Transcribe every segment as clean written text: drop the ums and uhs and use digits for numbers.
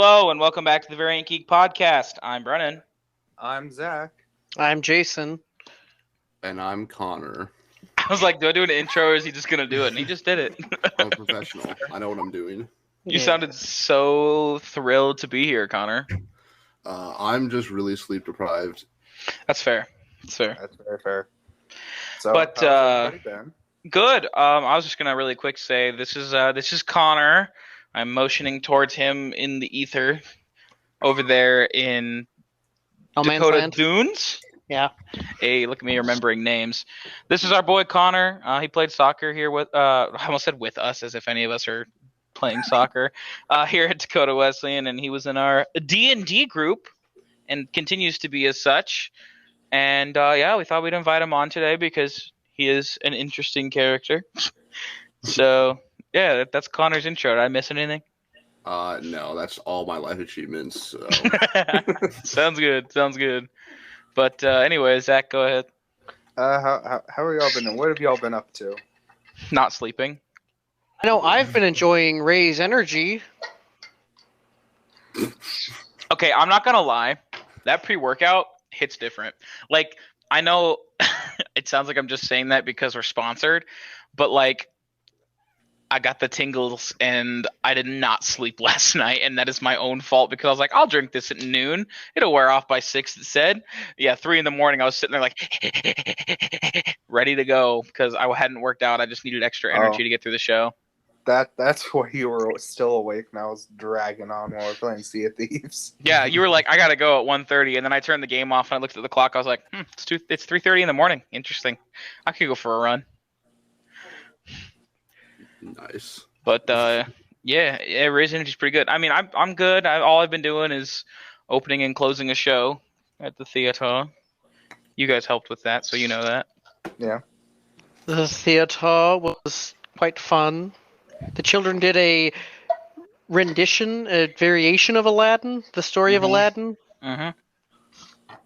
Hello and welcome back to the Variant Geek Podcast. I'm Brennan. I'm Zach. I'm Jason. And I'm Conor. I was like, do I do an intro or is he just going to do it? And he just did it. I'm a professional. I know what I'm doing. You sounded so thrilled to be here, Conor. I'm just really sleep deprived. That's fair. That's very fair. So, But, how's everybody been? Good. I was just going to really quick say, this is Conor. I'm motioning towards him in the ether over there in Dakota Dunes. Yeah. Hey, look at me remembering names. This is our boy Conor. He played soccer here with, I almost said with us as if any of us are playing soccer here at Dakota Wesleyan, and he was in our D&D group and continues to be as such. And we thought we'd invite him on today because he is an interesting character. So, yeah, that's Conor's intro. Did I miss anything? No, that's all my life achievements. So. Sounds good. But anyway, Zach, go ahead. How are y'all been? What have y'all been up to? Not sleeping. I know I've been enjoying Ray's energy. Okay, I'm not gonna lie. That pre-workout hits different. Like, I know it sounds like I'm just saying that because we're sponsored, but like, I got the tingles and I did not sleep last night, and that is my own fault because I was like, I'll drink this at noon. It'll wear off by 6, it said. Yeah, 3 a.m. I was sitting there like ready to go because I hadn't worked out. I just needed extra energy to get through the show. That's why you were still awake and I was dragging on while we're playing Sea of Thieves. Yeah, you were like, I gotta go at 1:30, and then I turned the game off and I looked at the clock. I was like, it's 3:30 in the morning. Interesting. I could go for a run. Nice. But Ray's energy's pretty good. I mean, I'm good. All I've been doing is opening and closing a show at the theater. You guys helped with that, so you know that. Yeah. The theater was quite fun. The children did a rendition, a variation of Aladdin, the story of Aladdin. Mm-hmm.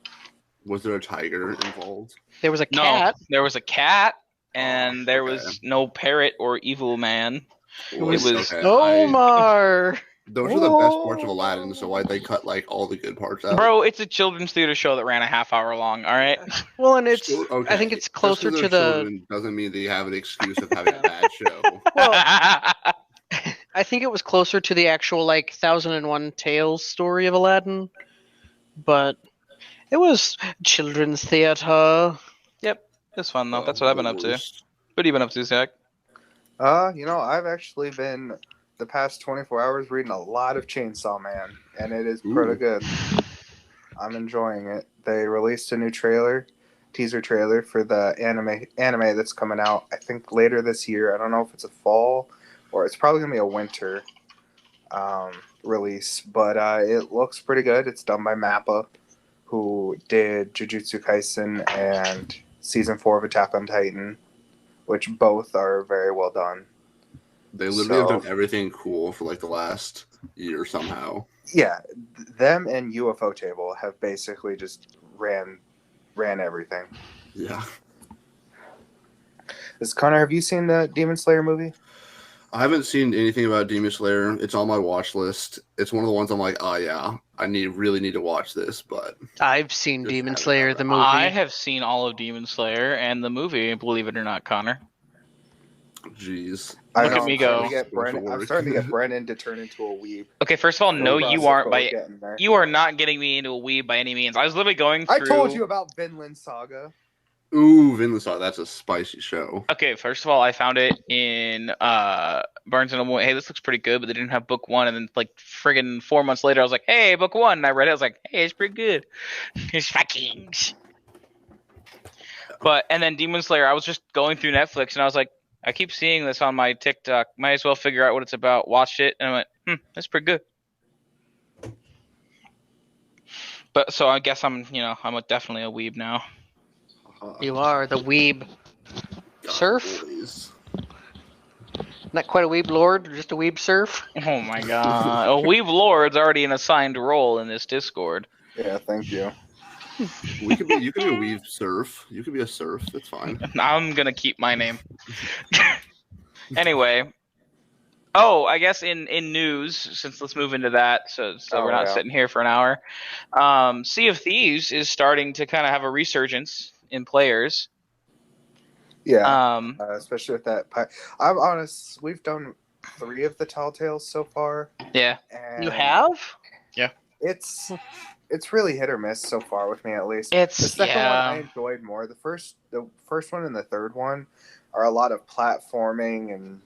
Was there a tiger involved? There was a cat. No, there was a cat, and there was no parrot or evil man. It was okay. Omar. Those are the best parts of Aladdin, so why they cut like all the good parts out? Bro, it's a children's theater show that ran a half hour long. All right. Well, and it's. Okay. I think it's closer Just 'cause to they're the. children doesn't mean they have an excuse of having a bad show. Well, I think it was closer to the actual like 1001 Tales story of Aladdin, but it was children's theater. Yep, it's fun though. That's what I've been up to. What have you been up to, Zach? I've actually been the past 24 hours reading a lot of Chainsaw Man, and it is pretty good. I'm enjoying it. They released a new teaser trailer for the anime that's coming out, I think later this year. I don't know if it's a fall or it's probably gonna be a winter release, but it looks pretty good. It's done by Mappa, who did Jujutsu Kaisen and season 4 of Attack on Titan, which both are very well done. They literally have done everything cool for like the last year somehow. Yeah, them and UFO Table have basically just ran everything. Yeah. Conor, have you seen the Demon Slayer movie? I haven't seen anything about Demon Slayer. It's on my watch list. It's one of the ones I'm like, oh yeah, I really need to watch this, but I've seen Demon Slayer, the movie. I have seen all of Demon Slayer and the movie, believe it or not, Conor. Jeez. Look at me go. I'm starting to get Brennan to turn into a weeb. Okay, first of all, no, you aren't. You are not getting me into a weeb by any means. I was literally going through. I told you about Vinland Saga. Ooh, Vinland Saga. That's a spicy show. Okay, first of all, I found it in Barnes & Noble. Hey, this looks pretty good, but they didn't have book 1. And then, like, friggin' 4 months later, I was like, hey, book 1. And I read it. I was like, hey, it's pretty good. It's Vikings. And then Demon Slayer, I was just going through Netflix, and I was like, I keep seeing this on my TikTok. Might as well figure out what it's about. Watched it, and I went, that's pretty good. But so I guess I'm definitely a weeb now. You are the weeb. Surf? Boys. Not quite a weeb lord, just a weeb surf. Oh my god. A weeb lord's already an assigned role in this Discord. Yeah, thank you. You could be a weave surf. You could be a surf. That's fine. I'm gonna keep my name. Anyway, Oh, I guess in news, since let's move into that, so we're not sitting here for an hour. Sea of Thieves is starting to kind of have a resurgence in players. Yeah, especially with that. I'm honest. We've done 3 of the Tall Tales so far. Yeah. And You have? Yeah. It's really hit or miss so far with me, at least. It's the second one I enjoyed more. The first one and the third one are a lot of platforming and.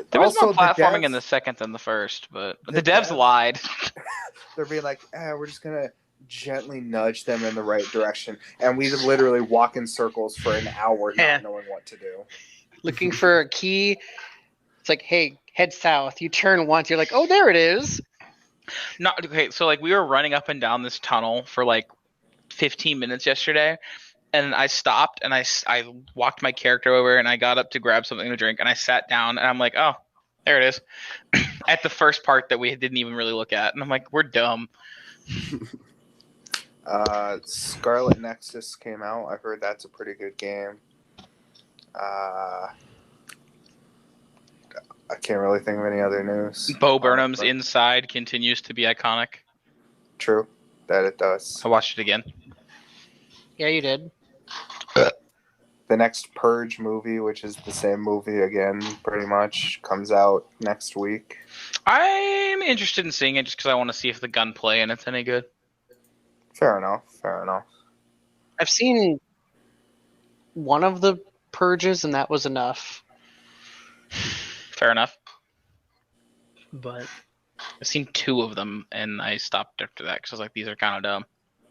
There was more platforming in the second than the first, but the devs lied. They're being like, we're just gonna gently nudge them in the right direction, and we just literally walk in circles for an hour, not knowing what to do. Looking for a key. It's like, hey, head south. You turn once, you're like, oh, there it is. Okay, so like we were running up and down this tunnel for like 15 minutes yesterday, and I stopped and I walked my character over and I got up to grab something to drink and I sat down and I'm like, oh, there it is. At the first part that we didn't even really look at, and I'm like, we're dumb. Scarlet Nexus came out. I've heard that's a pretty good game. I can't really think of any other news. Bo Burnham's Inside continues to be iconic. True, that it does. I watched it again. Yeah, you did. The next Purge movie, which is the same movie again, pretty much, comes out next week. I'm interested in seeing it just because I want to see if the gunplay and it's any good. Fair enough. I've seen one of the Purges, and that was enough. Fair enough. But I've seen 2 of them, and I stopped after that because I was like, these are kind of dumb.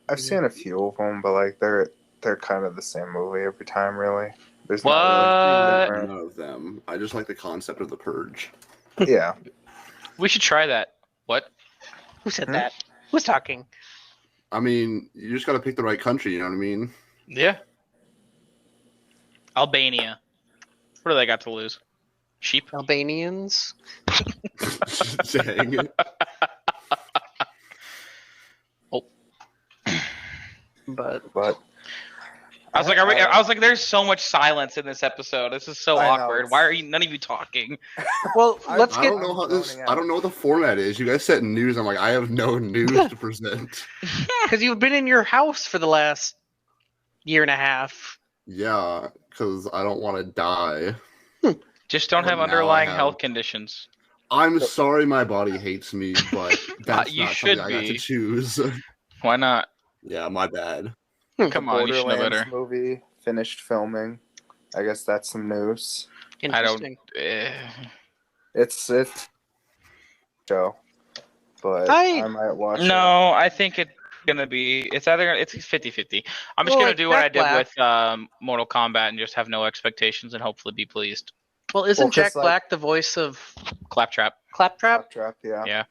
I've seen a few of them, but like they're kind of the same movie every time, really. There's what? Not really none of them. I just like the concept of the Purge. Yeah. We should try that. What? Who said that? Who's talking? I mean, you just got to pick the right country, you know what I mean? Yeah. Albania. What do they got to lose? Sheep? Albanians? Dang. Oh. But I was like, there's so much silence in this episode. This is so awkward. Why are none of you talking? Well, I don't know what the format is. You guys said news. I'm like, I have no news to present. Because you've been in your house for the last year and a half. Yeah, because I don't want to die. Just don't have underlying health conditions. I'm sorry my body hates me, but that's you not should something I got to choose. Why not? Yeah, my bad. Come on, you should know better. Movie finished filming. I guess that's some news. Interesting. It's show, but I might watch it. No, I think it's gonna be. It's 50-50. I'm just gonna do what I did with Mortal Kombat and just have no expectations and hopefully be pleased. Well, isn't Jack Black the voice of Claptrap? Claptrap, yeah. Yeah.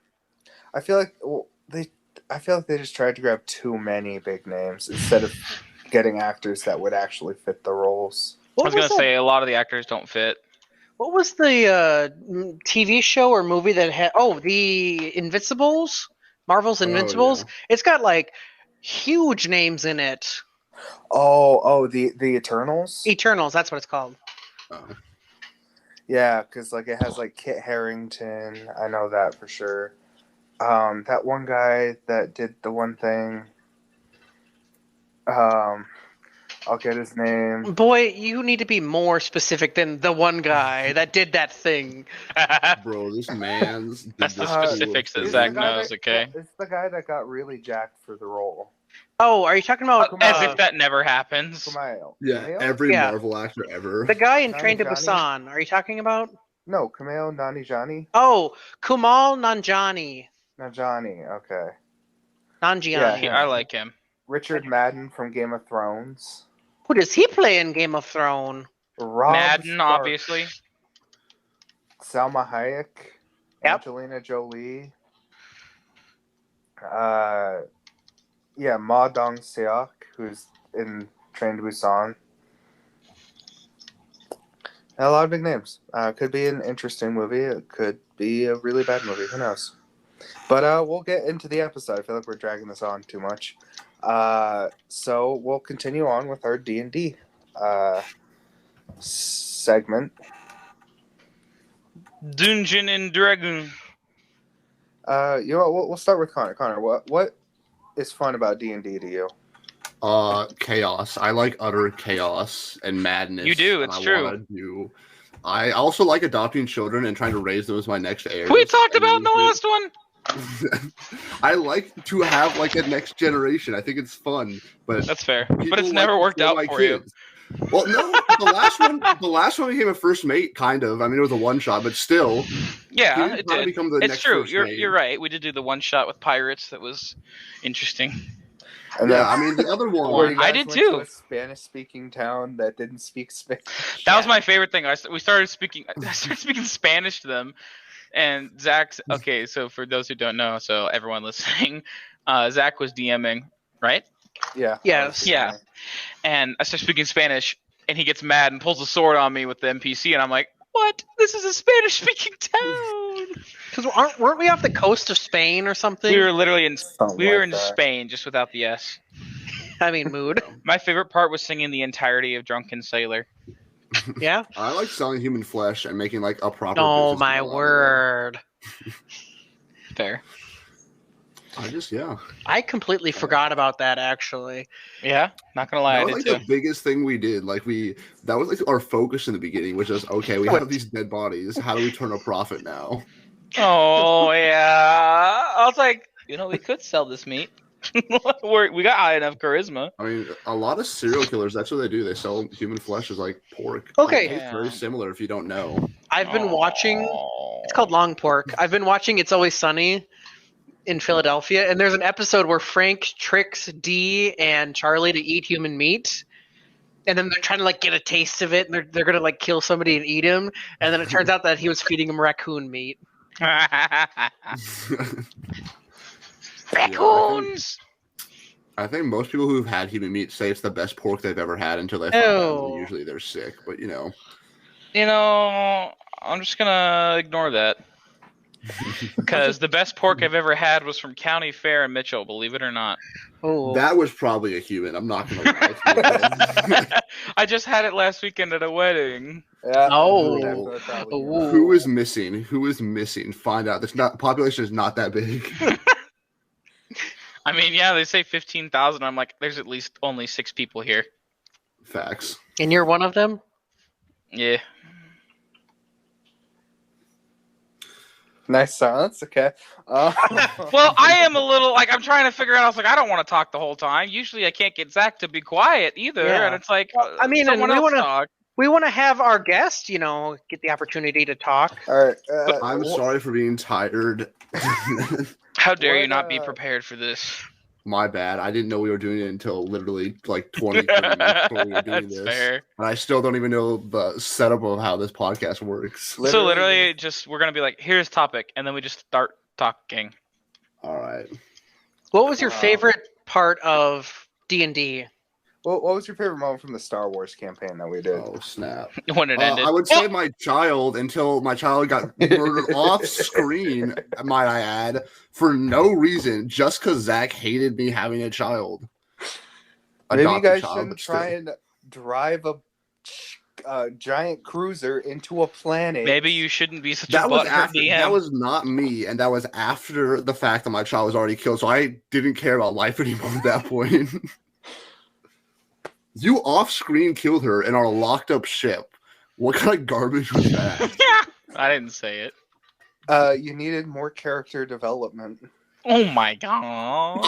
I feel like they just tried to grab too many big names instead of getting actors that would actually fit the roles. I was gonna say a lot of the actors don't fit. What was the TV show or movie that had? Oh, the Invincibles, Marvel's Invincibles. Yeah. It's got like huge names in it. Oh, the Eternals. Eternals, that's what it's called. Oh. Yeah, because like it has like Kit Harington. I know that for sure. That one guy that did the one thing. I'll get his name. Boy, you need to be more specific than the one guy that did that thing. Bro, this man's... That's the specifics that Zach knows, okay? It's the guy that got really jacked for the role. Oh, are you talking about... As if that never happens. Kumail. Yeah, every Marvel actor ever. The guy in Train to Busan, are you talking about? No, Kumail Nanjiani. Oh, Kumail Nanjiani. Nanjiani, okay. Nanjiani. Yeah, I like him. Richard Madden from Game of Thrones. Who does he play in Game of Thrones? Rob Madden, Stark. obviously. Salma Hayek. Yep. Angelina Jolie. Ma Dong-seok, who's in Train to Busan. A lot of big names. Could be an interesting movie. It could be a really bad movie. Who knows? But we'll get into the episode. I feel like we're dragging this on too much. So we'll continue on with our D&D segment. Dungeon and Dragon. You know what? We'll start with Connor. Connor, what is fun about D&D to you? Chaos. I like utter chaos and madness. You do, and it's true. I also like adopting children and trying to raise them as my next heirs. We talked about in the last one. I like to have like a next generation. I think it's fun, but That's fair. But people it's never like to worked kill out my for kids. Well, no, the last one became a first mate, kind of. I mean, it was a one shot, but still. you. Yeah, it did. Become the It's next true. first You're mate. right. We did do the one shot with pirates. That was interesting. And Yeah, then- I mean the other Where one. you guys I did went too. to a Spanish-speaking town that didn't speak Spanish. That was my favorite thing. I started speaking Spanish to them, and Zach's okay. So for those who don't know, so everyone listening, Zach was DMing, right? Yeah. Yes. Yeah. And I start speaking Spanish, and he gets mad and pulls a sword on me with the NPC, and I'm like, "What? This is a Spanish-speaking town." Because weren't we off the coast of Spain or something? We were literally in Something we were like in that. Spain, just without the S. I mean, mood. My favorite part was singing the entirety of Drunken Sailor. Yeah. I like selling human flesh and making like a proper. Oh business my model out of word! Fair. it. I completely forgot about that. Actually, Yeah, not gonna lie, That I was did like too. the biggest thing we did. That was like our focus in the beginning, which was okay. We have these dead bodies. How do we turn a profit now? Oh yeah, I was like, we could sell this meat. We got high enough charisma. I mean, a lot of serial killers. That's what they do. They sell human flesh as like pork. Okay. It tastes very similar if you don't know. I've been watching. It's called Long Pork. I've been watching It's Always Sunny in Philadelphia, and there's an episode where Frank tricks Dee and Charlie to eat human meat, and then they're trying to like get a taste of it, and they're gonna like kill somebody and eat him, and then it turns out that he was feeding them raccoon meat. Raccoons. I think most people who've had human meat say it's the best pork they've ever had until they find out. Ew. Usually they're sick, but I'm just gonna ignore that because the best pork I've ever had was from County Fair in Mitchell. Believe it or not. Oh, that was probably a human. I'm not gonna lie. I just had it last weekend at a wedding. Yeah. Oh. Definitely probably Oh. not. Who is missing? Who is missing? Find out. This population is not that big. I mean, yeah, they say 15,000. I'm like, there's at least only 6 people here. Facts. and you're one of them. Yeah. Nice silence. Okay. Well, I am a little like I'm trying to figure out. I was like, I don't want to talk the whole time. Usually, I can't get Zach to be quiet either, Yeah. and it's like, I mean, and someone we else wanna- talk. We want to have our guest, get the opportunity to talk. All right. I'm sorry for being tired. How dare you What, not be prepared for this? My bad. I didn't know we were doing it until literally like 20 30 minutes before we were doing That's this. fair. And I still don't even know the setup of how this podcast works. So literally, just we're gonna be like, here's topic, and then we just start talking. All right. What was your Wow. favorite part of D&D? What was your favorite moment from the Star Wars campaign that we did? Oh, snap. When it ended. I would say my child until my child got murdered off screen, might I add, for no reason, just because Zach hated me having a child. Maybe you Adopted guys child, shouldn't but still. try and drive a giant cruiser into a planet. Maybe you shouldn't be such a That was butthurt after. DM. That was not me, and that was after the fact that my child was already killed. So I didn't care about life anymore at that point. You off-screen killed her in our locked-up ship. What kind of garbage was that? I didn't say it. You needed more character development. Oh my god.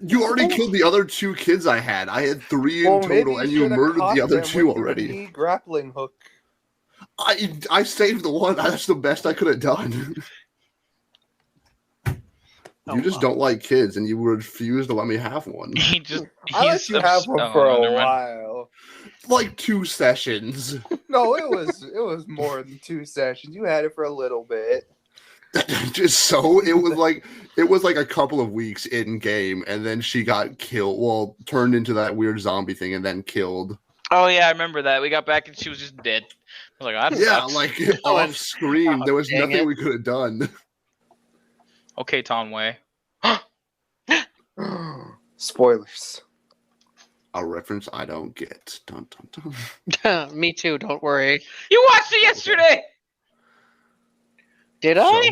You already killed the other 2 kids I had. I had 3 in total, and you should've murdered caught the other them 2 with already. the grappling hook. I saved the one. That's the best I could have done. You just don't like kids, and you refuse to let me have one. I let you have one for a while. Like 2 sessions. No, it was more than 2 sessions. You had it for a little bit. Just so it was like a couple of weeks in game, and then she got killed. Well, turned into that weird zombie thing, and then killed. Oh yeah, I remember that. We got back and she was just dead. I was like, that sucks. Like off screen. There was dang nothing it. we could have done. Okay, Tonway. Spoilers. A reference I don't get. Dun, dun, dun. Me too. Don't worry. You watched it yesterday. Did I?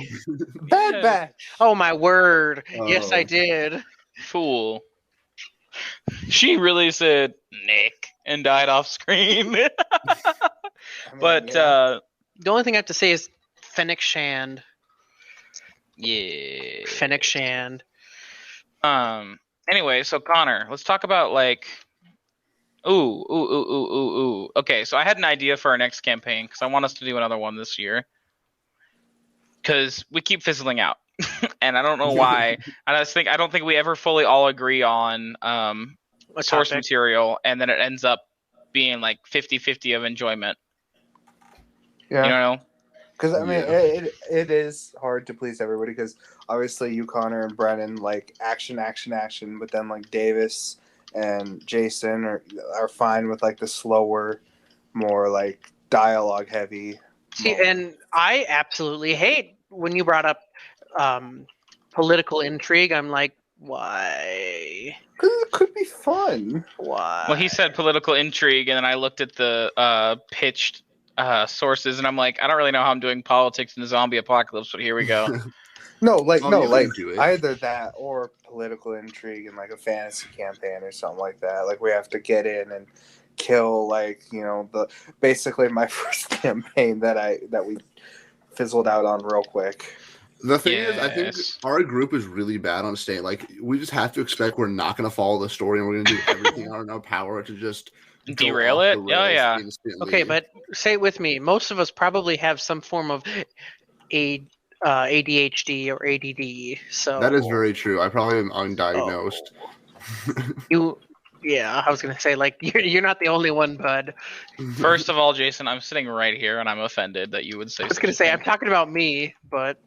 Bad Yeah. Batch. Oh my word! Yes, I Oh. did. Fool. She really said Nick and died off screen. I mean, But yeah. The only thing I have to say is Fennec Shand. yeah. Fennec Shand. Anyway, so Connor, let's talk about like. Ooh. Okay, so I had an idea for our next campaign because I want us to do another one this year. Because we keep fizzling out, and I don't know why. I don't think we ever fully all agree on A source topic. material, and then it ends up being like 50-50 of enjoyment. Yeah. You know? Because I mean, Yeah. it is hard to please everybody. Because obviously, you, Connor, and Brennan like action, but then like Davis and Jason are fine with like the slower, more like dialogue heavy. See, moments. and I absolutely hate when you brought up political intrigue. I'm like, why? 'Cause it could be fun. Why? Well, he said political intrigue, and then I looked at the pitched sources, and I'm like, I don't really know how I'm doing politics in a zombie apocalypse, but here we go. No, Oh, you like can do it. either that or political intrigue in like a fantasy campaign or something like that. Like we have to get in and kill the basically my first campaign that we fizzled out on real quick. The thing is, I think Yes. our group is really bad on staying. Like, we just have to expect we're not going to follow the story, and we're going to do everything in our power to just go Derail off it? the Oh, rails yeah. instantly. Okay, but say it with me. Most of us probably have some form of ADHD or ADD. So that is very true. I probably am undiagnosed. Yeah, I was gonna say like you're not the only one, bud. First of all, Jason, I'm sitting right here, and I'm offended that you would say. I was gonna say I'm talking about me, but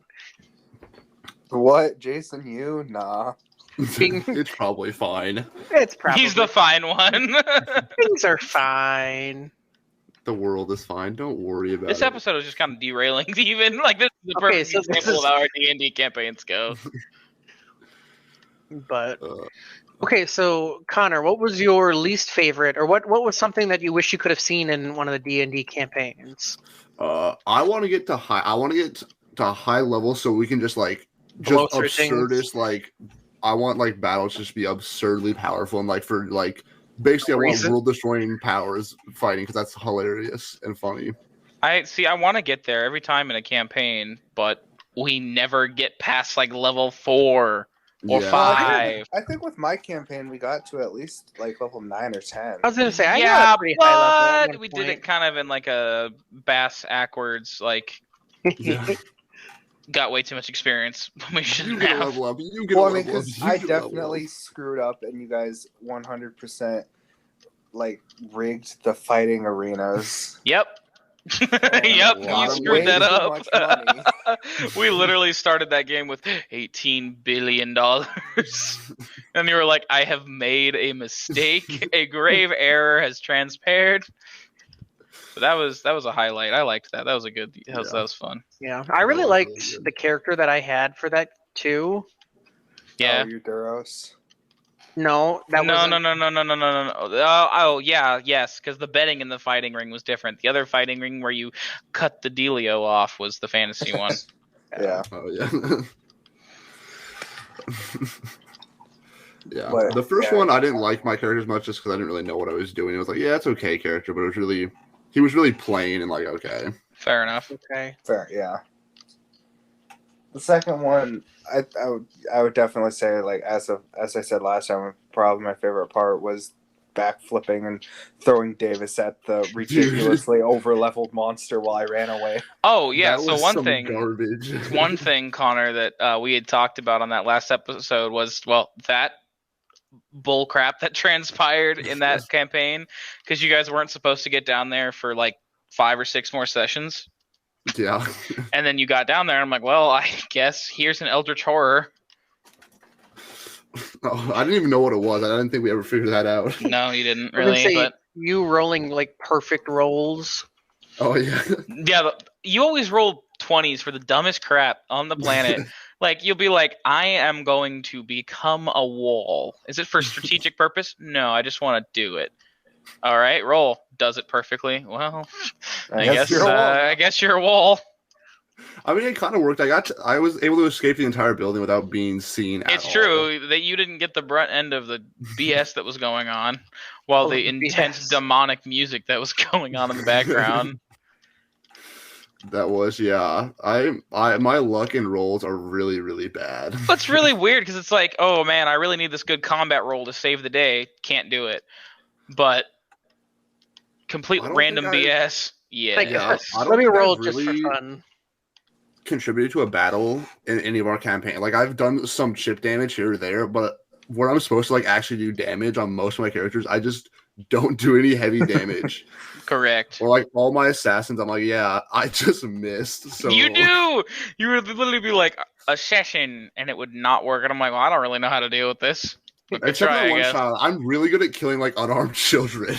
What, Jason? You nah. It's probably fine. it's probably He's the fine one. things are fine. The world is fine. Don't worry about This it. episode is just kind of derailing. Even like this is the Okay, perfect so this example is- of how our D&D campaigns go. But Uh, okay, so Connor, what was your least favorite, or what was something that you wish you could have seen in one of the D&D campaigns? I want to get to high. I want to get to a high level so we can just Blow through things. absurdist. Like, I want like battles just be absurdly powerful and like for like basically I want Reason. world destroying powers fighting because that's hilarious and funny. I want to get there every time in a campaign, but we never get past like level 4 or Yeah. 5. I think with my campaign we got to at least like level 9 or 10. I was gonna say I got Yeah, a pretty high level at but one we did it point. kind of in like a bass backwards. Like, Yeah. got way too much experience. We You shouldn't get a have. level up. You get Well, a I mean, level up. because you I get a level definitely up. screwed up, and you guys 100% like rigged the fighting arenas. Yep. Yep, wow. you screwed Way that too up. much money. We literally started that game with $18 billion. And you were like, I have made a mistake. A grave error has transpired. But that was a highlight. I liked that. That was a good. That was fun. Yeah, I really was liked really good. the character that I had for that too. Yeah. Oh, you Duros. No, that No. wasn't- Oh, yeah, yes, because the betting in the fighting ring was different. The other fighting ring where you cut the dealio off was the fantasy one. Yeah. Oh yeah. Yeah. But, the first yeah. one I didn't like my character as much just because I didn't really know what I was doing. It was like, yeah, it's okay character, but he was really plain and like okay. Fair enough. Okay. Fair, yeah. The second one, I would definitely say, like as I said last time, probably my favorite part was backflipping and throwing Davis at the ridiculously over-leveled monster while I ran away. Oh yeah. That So was one some thing. garbage. One thing, Connor, that we had talked about on that last episode was, well, that bull crap that transpired in that campaign, because you guys weren't supposed to get down there for like 5 or 6 more sessions, Yeah. and then you got down there, and I'm like, well, I guess here's an eldritch horror. Oh, I didn't even know what it was. I didn't think we ever figured that out. No, you didn't I was gonna really, say, but you rolling like perfect rolls. Oh yeah. yeah, you always roll 20s for the dumbest crap on the planet. Like, you'll be like, I am going to become a wall. Is it for strategic purpose? No, I just want to do it. All right, roll. Does it perfectly. Well, I guess you're a wall. I guess you're a wall. I mean, it kind of worked. I was able to escape the entire building without being seen at all. It's true that you didn't get the brunt end of the BS that was going on, while the intense demonic music that was going on in the background. That was, yeah. My luck and rolls are really, really bad. That's really weird because it's like, oh man, I really need this good combat roll to save the day. Can't do it. But complete random BS. Yeah. Let me roll just for fun. Contributed to a battle in any of our campaign. Like, I've done some chip damage here or there, but where I'm supposed to like actually do damage on most of my characters, I just don't do any heavy damage. Correct. Or like all my assassins, I'm like, yeah, I just missed. So you do. You would literally be like assassin, and it would not work. And I'm like, well, I don't really know how to deal with this. Except for one child, I'm really good at killing like unarmed children.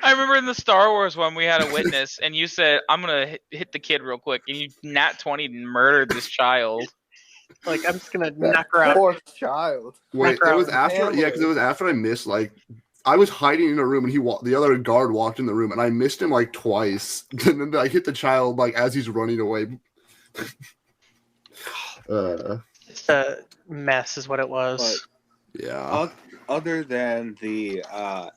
I remember in the Star Wars one, we had a witness, and you said, I'm going to hit the kid real quick. And you nat 20 and murdered this child. Like, I'm just going to knock her out. Poor child. Wait, it was after, because it was after I missed, like, I was hiding in a room, and the other guard walked in the room, and I missed him, like, twice. And then I hit the child, like, as he's running away. It's a mess is what it was. But, yeah. Other than the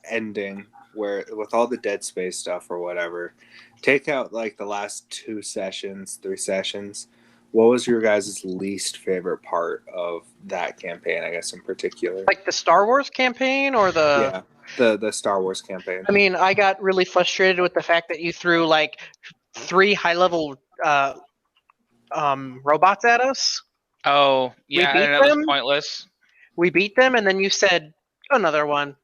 ending, where with all the Dead Space stuff or whatever, take out like the last 2 sessions, 3 sessions. What was your guys' least favorite part of that campaign? I guess in particular, like the Star Wars campaign or the the Star Wars campaign. I mean, I got really frustrated with the fact that you threw like 3 high-level robots at us. Oh yeah, and that was pointless. We beat them, and then you said another one.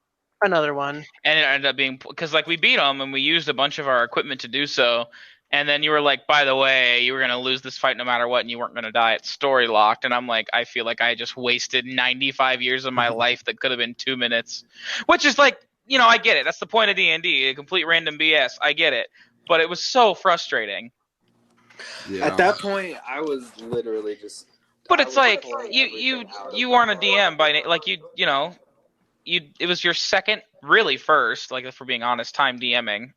And it ended up being because like we beat them and we used a bunch of our equipment to do so, and then you were like, by the way, you were gonna lose this fight no matter what, and you weren't gonna die. It's story locked, and I'm like, I feel like I just wasted 95 years of my life that could have been 2 minutes, which is like, I get it. That's the point of DnD, a complete random BS. I get it, but it was so frustrating. Yeah. At that point, I was literally just. But it's like you weren't a DM by like it was your second, really first, like if we're being honest, time DMing.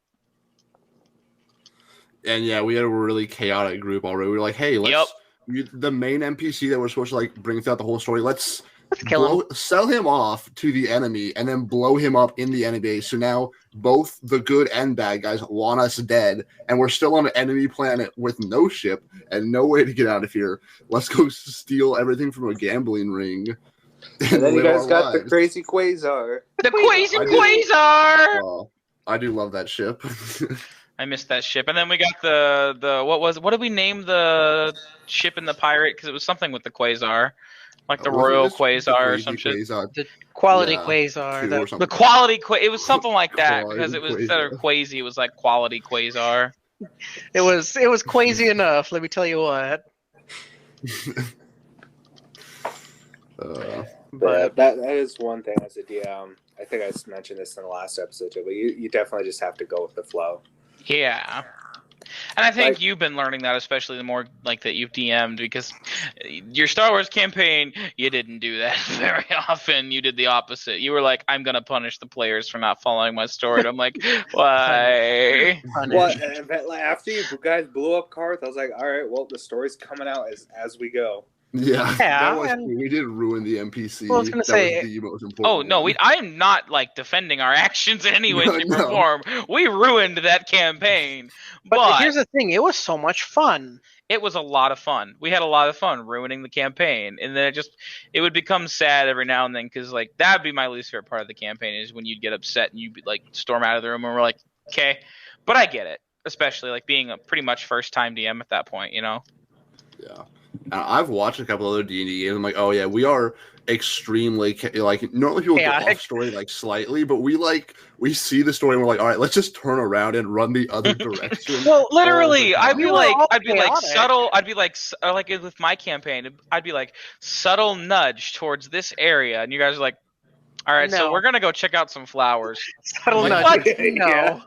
And yeah, we had a really chaotic group already. We were like, hey, let's the main NPC that we're supposed to like bring throughout the whole story, let's kill him. Sell him off to the enemy and then blow him up in the enemy base. So now both the good and bad guys want us dead, and we're still on an enemy planet with no ship and no way to get out of here. Let's go steal everything from a gambling ring. And then you guys got the crazy Quasar. The crazy Quasar! Oh, I do love that ship. I missed that ship. And then we got the what did we name the ship in the pirate? Because it was something with the Quasar. Like the Royal Quasar or some shit. The Quality Quasar. The Quality Quasar. It was something like that because it was instead of Quasi, it was like Quality Quasar. It was quasi enough, let me tell you what. But that is one thing as a DM. I think I mentioned this in the last episode too, but you definitely just have to go with the flow. Yeah. And I think you've been learning that, especially the more like that you've DM'd, because your Star Wars campaign, you didn't do that very often. You did the opposite. You were like, I'm going to punish the players for not following my story. And I'm like, why? Well, after you guys blew up Karth, I was like, all right, well, the story's coming out as we go. Yeah, we did ruin the NPC. Well, I was going to say, the most important I am not like defending our actions in any way, shape, or form. We ruined that campaign. But here's the thing: it was so much fun. It was a lot of fun. We had a lot of fun ruining the campaign, and then it would become sad every now and then because like that'd be my least favorite part of the campaign is when you'd get upset and you'd like storm out of the room and we're like, okay, but I get it, especially like being a pretty much first time DM at that point, Yeah. I've watched a couple other D&D games. I'm like, oh yeah, we are extremely like normally people go off story like slightly, but we see the story and we're like, all right, let's just turn around and run the other direction. Well, literally, I'd be like subtle. I'd be like with my campaign, I'd be like subtle nudge towards this area, and you guys are like, all right, so we're gonna go check out some flowers. Subtle nudge. No. Yeah.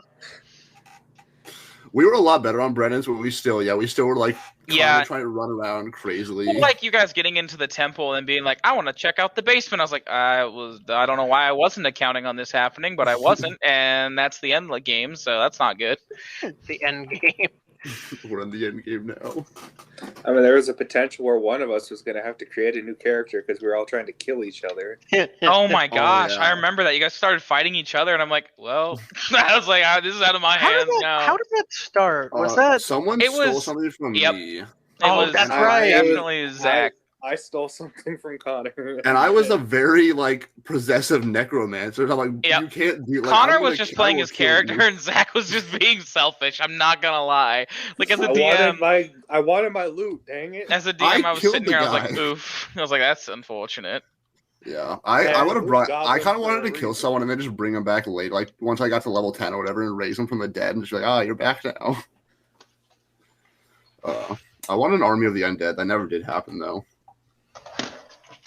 We were a lot better on Brennan's, but we still were like trying to run around crazily. Like you guys getting into the temple and being like, I want to check out the basement. I was like, I don't know why I wasn't accounting on this happening, but I wasn't, and that's the end of the game, so that's not good. The end game. We're in the end game now. I mean, there was a potential where one of us was going to have to create a new character because we were all trying to kill each other. Oh my gosh, yeah. I remember that. You guys started fighting each other, and I'm like, well, I was like, this is out of my hands now. How did that start? Was that someone stole something from me? It was that's right. Definitely Zach. I stole something from Conor. And I was a very possessive necromancer. I'm like, you can't do. Conor was just playing his character, and Zach was just being selfish. I'm not gonna lie. Like as a DM, I wanted my loot. Dang it! As a DM, I was sitting here. I was like, oof. I was like, that's unfortunate. Yeah, I would have brought. I kind of wanted to kill someone and then just bring them back late. Like once I got to level 10 or whatever, and raise them from the dead, and just be like, you're back now. I wanted an army of the undead. That never did happen though.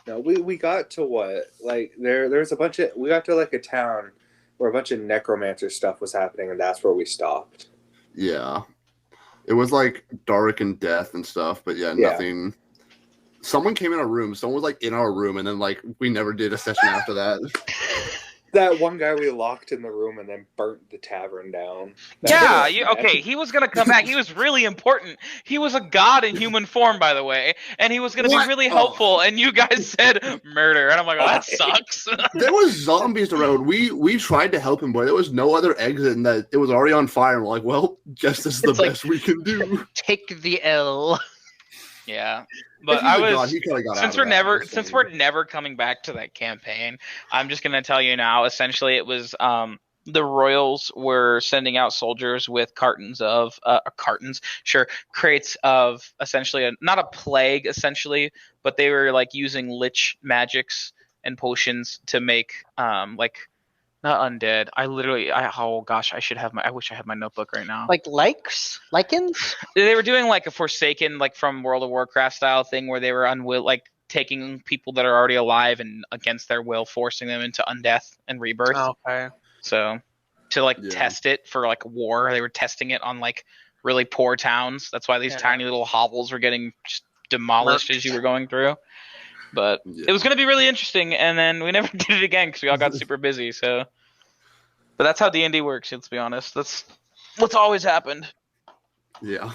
No, we got to what? Like there's a bunch of we got to like a town where a bunch of necromancer stuff was happening, and that's where we stopped. Yeah. It was like dark and death and stuff, but nothing. Someone came in our room. Someone was like in our room, and then like we never did a session after that. That one guy we locked in the room and then burnt the tavern down. He was gonna come back. He was really important. He was a god in human form, by the way, and he was gonna be really helpful. And you guys said murder, and I'm like, that sucks. There was zombies around. We tried to help him, but there was no other exit, and that it was already on fire. And we're like, well, guess this is the best we can do. Take the L. Yeah. But since we're never coming back to that campaign, I'm just gonna tell you now. Essentially, it was the Royals were sending out soldiers with crates of essentially not a plague, essentially, but they were like using lich magics and potions to make not undead. I wish I had my notebook right now. Like lichens? They were doing like a Forsaken, like from World of Warcraft style thing where they were taking people that are already alive and against their will, forcing them into undeath and rebirth. Oh, okay. So to test it for like war, they were testing it on like really poor towns. That's why these tiny little hovels were getting just demolished as you were going through. But it was going to be really interesting, and then we never did it again because we all got super busy. So, but that's how D&D works. Let's be honest. That's what's always happened. Yeah.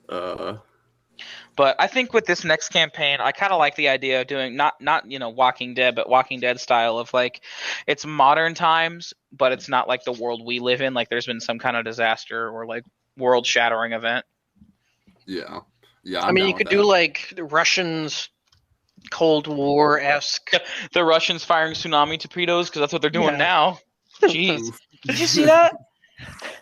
But I think with this next campaign, I kind of like the idea of doing not Walking Dead, but Walking Dead style of like it's modern times, but it's not like the world we live in. Like there's been some kind of disaster or like world shattering event. Yeah. Yeah, I mean, you could do like the Russians Cold War-esque. The Russians firing tsunami torpedoes because that's what they're doing now. Jeez. Did you see that?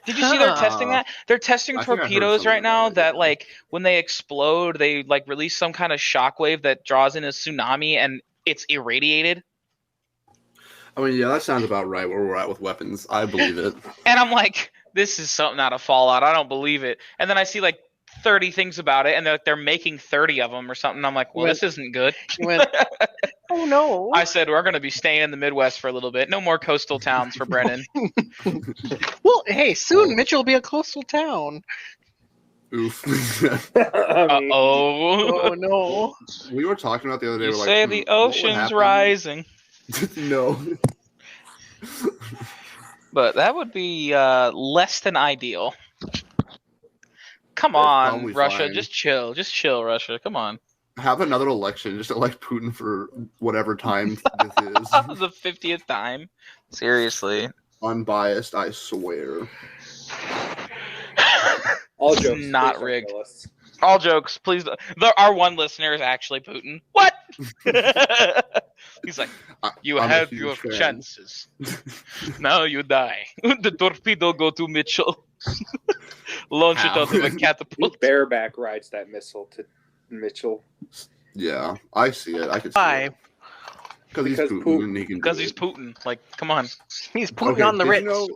Did you see they're testing that? They're testing torpedoes right now that like when they explode, they like release some kind of shockwave that draws in a tsunami and it's irradiated. I mean, yeah, that sounds about right where we're at with weapons. I believe it. And I'm like, this is something out of Fallout. I don't believe it. And then I see like 30 things about it, and they're making 30 of them or something. I'm like, well, this isn't good. Oh no! I said we're going to be staying in the Midwest for a little bit. No more coastal towns for Brennan. Well, hey, soon Mitchell will be a coastal town. Oof. Oh no! We were talking about the other day. You say the ocean's rising. No. But that would be less than ideal. Come on, Russia. Fine. Just chill. Just chill, Russia. Come on. Have another election. Just elect Putin for whatever time this is. The 50th time? Seriously. Unbiased, I swear. All jokes. Not rigged. All jokes. Please. Our one listener is actually Putin. What? He's like, you have your chances. Now you die. The torpedo go to Mitchell. Launch it out of a catapult. He bareback rides that missile to Mitchell. Yeah, I see it. I can see it. Because he's Putin. Because he's Putin. Like, come on. He's Putin on the Ritz. You know,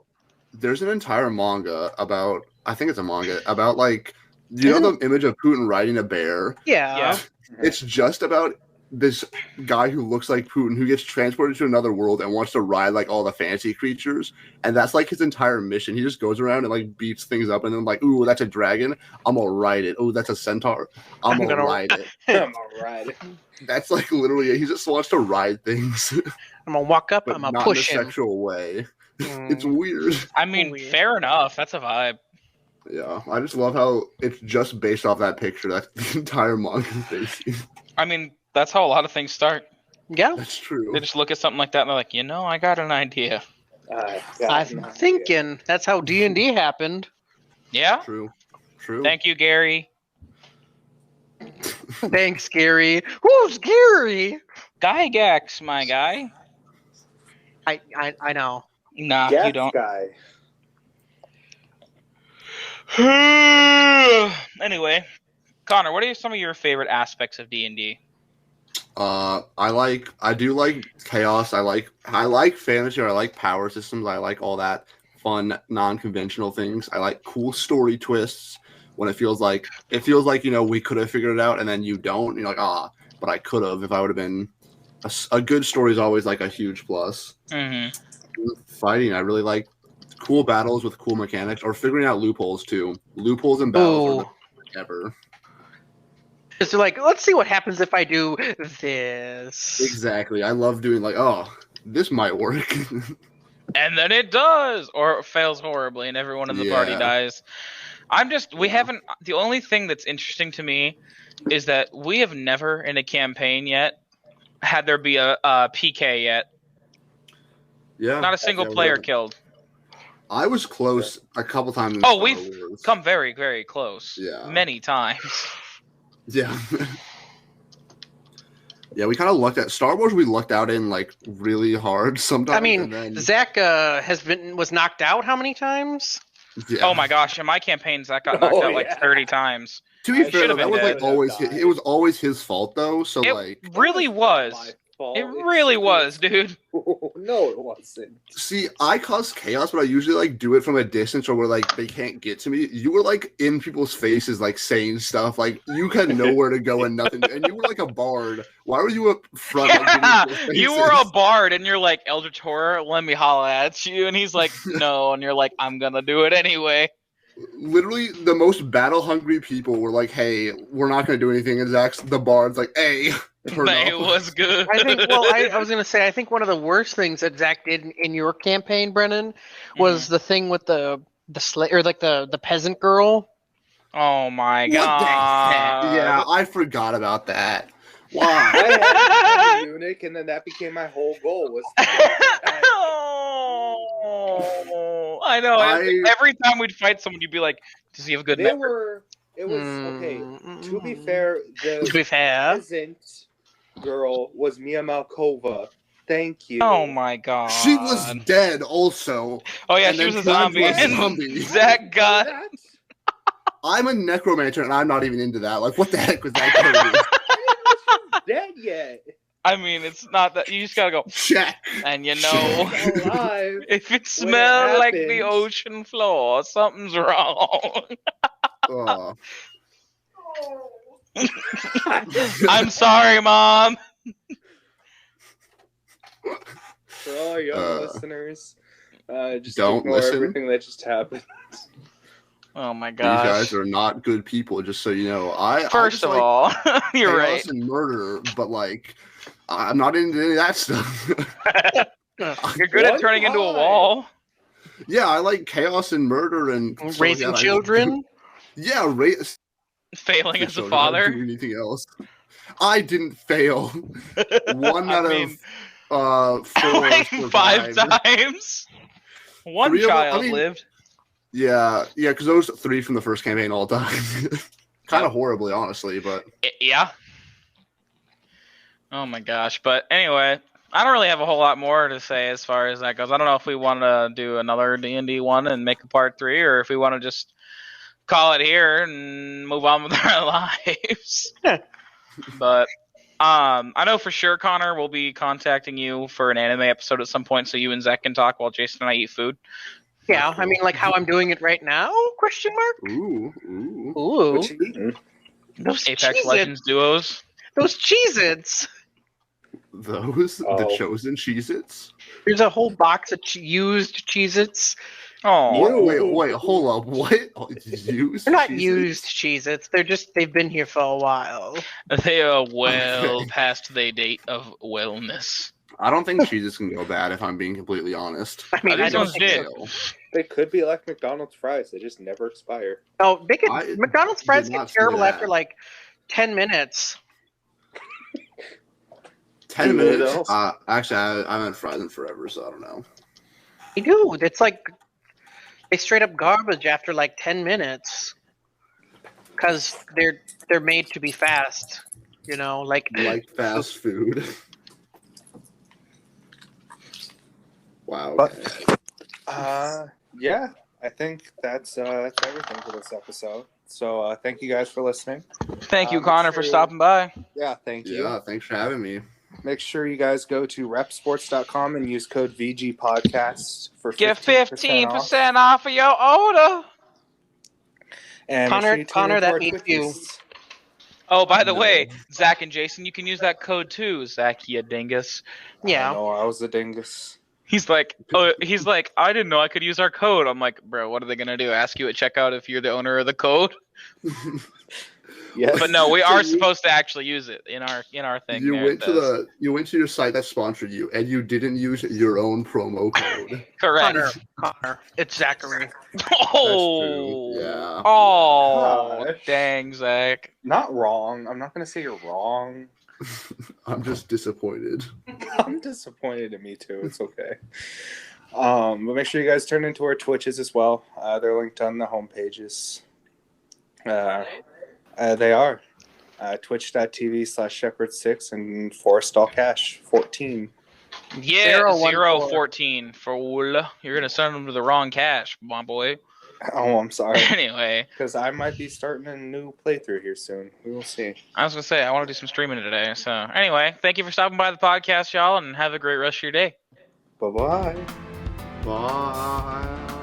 there's an entire manga about, I think it's a manga, about like, you know the image of Putin riding a bear? Yeah. It's just about this guy who looks like Putin who gets transported to another world and wants to ride like all the fancy creatures, and that's like his entire mission. He just goes around and like beats things up, and then like, ooh, that's a dragon, I'm gonna ride it. Oh, that's a centaur, I'm gonna ride it. I'm gonna ride it. That's like literally it. He just wants to ride things. I'm gonna walk up, I'm gonna push him. Not in a sexual way. It's weird. I mean, fair enough. That's a vibe. Yeah, I just love how it's just based off that picture. That's the entire manga basically. I mean, that's how a lot of things start. Yeah, That's true. They just look at something like that and they're like, I got an idea. I'm thinking that's how D&D happened. Yeah. True. Thank you, Gary. Thanks, Gary. Who's Gary? Gygax, my guy. I know. Nah, Gas you don't. guy. Anyway, Connor, what are some of your favorite aspects of D&D? I do like chaos. I like fantasy. Or I like power systems. I like all that fun, non-conventional things. I like cool story twists when it feels like we could have figured it out, and then you don't. You're like, but I could have if I would have been. A good story is always like a huge plus. Mm-hmm. Fighting, I really like cool battles with cool mechanics, or figuring out loopholes too. Loopholes in battles are the best ever. Because they're like, let's see what happens if I do this. Exactly. I love doing this might work. And then it does, or it fails horribly, and everyone in the party dies. The only thing that's interesting to me is that we have never in a campaign yet had there be a PK yet. Yeah. Not a single player killed. I was close a couple times. We've come very, very close. Yeah. Many times. Yeah. Yeah, we kind of lucked out. Star Wars we lucked out in really hard sometimes. I mean, Zach was knocked out how many times? Yeah. Oh my gosh, in my campaign Zach got knocked out 30 times. To be fair, that was it was always his fault though, so it really was. It really was, dude. No, it wasn't. See, I cause chaos, but I usually do it from a distance or where they can't get to me. You were in people's faces, saying stuff. You had nowhere to go and nothing. And you were a bard. Why were you up front? Yeah, you were a bard, and you're like, Eldritch Horror, let me holla at you. And he's like, no, and you're like, I'm gonna do it anyway. Literally, the most battle-hungry people were like, hey, we're not gonna do anything. And Zach's the bard's like, hey. It was good. I think. Well, I was gonna say. I think one of the worst things that Zach did in your campaign, Brennan, was the thing with the the peasant girl. Oh my god! Yeah, I forgot about that. Why? I had a eunuch, and then that became my whole goal. Was I know. Every time we'd fight someone, you'd be like, "Does he have a good?" It was okay. To be fair, the peasant girl was Mia Malkova. Thank you. Oh my god. She was dead also. Oh yeah, she was a zombie. Zach got. I'm a necromancer and I'm not even into that. What the heck was that? She's dead yet. I mean, it's not that. You just gotta go check. And alive, if it smells like the ocean floor, something's wrong. Oh. I'm sorry, Mom. For all young listeners, just don't ignore listen. everything that just happened. Oh my gosh. These guys are not good people, just so you know. First of all, you're right. And murder, but I'm not into any of that stuff. You're good at turning into a wall. Yeah, I like chaos and murder and raising children. Yeah, failing as a father. I don't do anything else. I didn't fail. One out of 4 5 times. One child lived. Yeah, because those 3 from the first campaign all died. Kind of horribly, honestly, but yeah. Oh my gosh! But anyway, I don't really have a whole lot more to say as far as that goes. I don't know if we want to do another D&D one and make a part 3, or if we want to just call it here and move on with our lives. But I know for sure, Connor, will be contacting you for an anime episode at some point, so you and Zach can talk while Jason and I eat food. Yeah, I mean, how I'm doing it right now? Question mark. Ooh. What you eating? Those Apex Cheez-Its. Legends duos. Those Cheez-Its. The chosen Cheez-Its? There's a whole box of used Cheez-Its. Oh, wait, hold up. What? Used? They're not Cheez-Its? used Cheez-Its. They've been here for a while. they are well past their date of wellness. I don't think cheeses can go bad if I'm being completely honest. I mean, I These don't ones think did. so. They could be like McDonald's fries. They just never expire. No, they could. I McDonald's did fries not get say terrible that. after like 10 minutes. 10 minutes? Noodles? Actually, I haven't fried them forever, so I don't know. They do. It's like they straight up garbage after like 10 minutes because they're made to be fast. You know, like fast food. Wow. But- Okay. Yeah, I think that's everything for this episode. So thank you guys for listening. Thank you, Make Connor, for sure- stopping by. Yeah, thank you. Yeah, thanks for having me. Make sure you guys go to repsports.com and use code VG Podcast for Get 15% 15% off of your order. And Connor- make sure you tune Connor, into that our means Twitch you. feeds. Oh, by the No. way, Zach and Jason, you can use that code too, Zach, you dingus. yeah. I know I was a dingus. He's like, I didn't know I could use our code. I'm like, bro, what are they gonna do? Ask you at checkout if you're the owner of the code? Yes. But no, we So are you- supposed to actually use it in our thing. You there, went it to does. you went to your site that sponsored you, and you didn't use your own promo code. Correct. Connor. It's Zachary. Oh, Yeah. Oh, Gosh. dang, Zach. Not wrong. I'm not gonna say you're wrong. I'm just disappointed. I'm disappointed in me too. It's okay. But make sure you guys turn into our Twitches as well. They're linked on the home pages. They are twitch.tv/shepherd6 and Forest All Cash 14. Yeah, 014. 014 fool. You're gonna send them to the wrong cache, my boy. Oh, I'm sorry. Anyway, Because I might be starting a new playthrough here soon. We will see. I was gonna say I want to do some streaming today. So anyway, thank you for stopping by the podcast, y'all, and have a great rest of your day. Bye-bye. Bye.